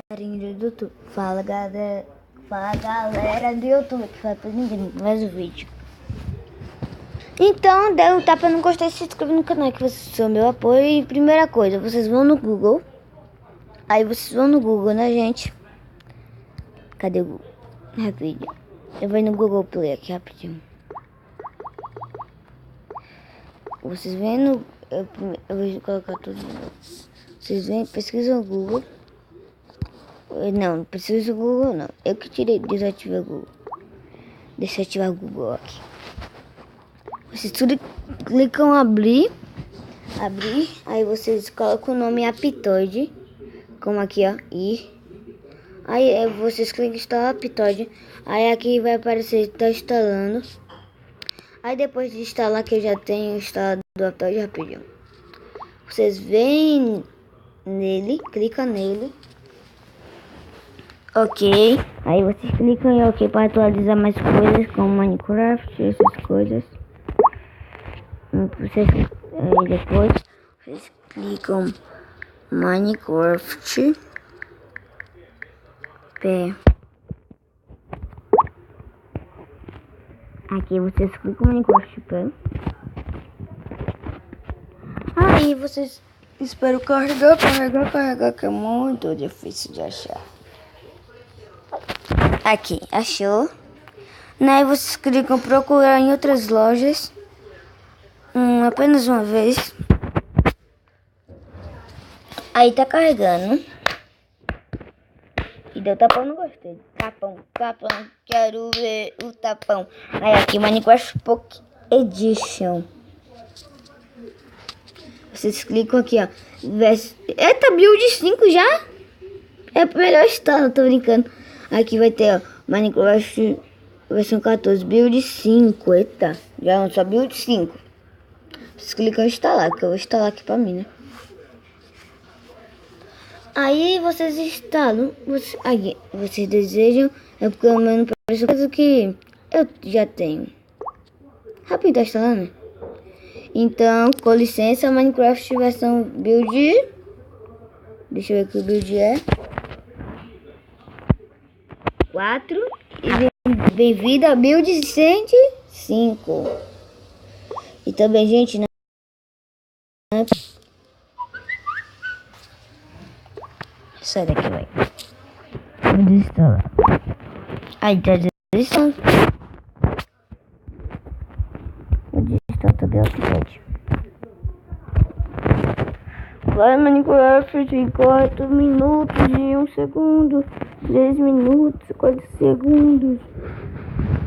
Galerinha do YouTube. Fala galera do YouTube, que fala pra ninguém mais o vídeo. Então, dê um tapa no gostei e se inscreva no canal, que vocês são meu apoio. E primeira coisa, vocês vão no Google. Aí vocês vão no Google, né, gente? Cadê o Google? Rapidinho. Eu vou no Google Play aqui rapidinho. Vocês vêm no... Eu vou colocar tudo de novo. Vocês vêm, pesquisam o Google. Não precisa do Google não. Eu que desativei o Google. Deixa eu ativar o Google aqui. Vocês tudo clicam abrir. Aí vocês colocam o nome Aptoide. Como aqui, ó. Aí vocês clicam em instalar Aptoide. Aí aqui vai aparecer tá instalando. Aí depois de instalar, que eu já tenho instalado o Aptoide rapidinho. Vocês vêm nele, clica nele. Ok, aí vocês clicam em OK para atualizar mais coisas como Minecraft, essas coisas. Aí depois vocês clicam Minecraft P. Aqui vocês clicam Minecraft P. Aí vocês esperam carregar, que é muito difícil de achar. Aqui, achou? Aí vocês clicam procurar em outras lojas. Apenas uma vez. Aí tá carregando. E deu tapão, não gostei. Tapão, quero ver o tapão. Aí aqui, Minecraft Pocket Edition. Vocês clicam aqui, ó. Eita, build 5 já? É melhor estar, tô brincando. Aqui vai ter, ó, Minecraft versão 14, build 5. Eita, já não só build 5. Vocês clicam em instalar, que eu vou instalar aqui pra mim, né? Aí vocês instalam, vocês desejam, é porque o meu não parece coisa que eu já tenho. Rápido, tá instalando, né? Então, com licença, Minecraft versão build. Deixa eu ver que o build é 4 e bem-vindo a build 105. E também, gente, né? Sai daqui, vai. Vou desinstalar. Aí tá desinstalando. Vou desinstalar também o Aptoide. Vai Minecraft, 4 minutos e 1 segundo, 3 minutos, 4 segundos,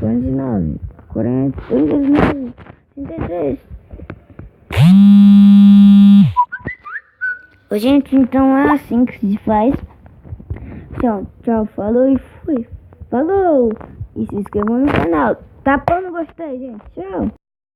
49, 40, 39, 33. Ô, gente, então é assim que se faz. Tchau, falou e fui. Falou! E se inscrevam no canal. Tapando gostei, gente. Tchau.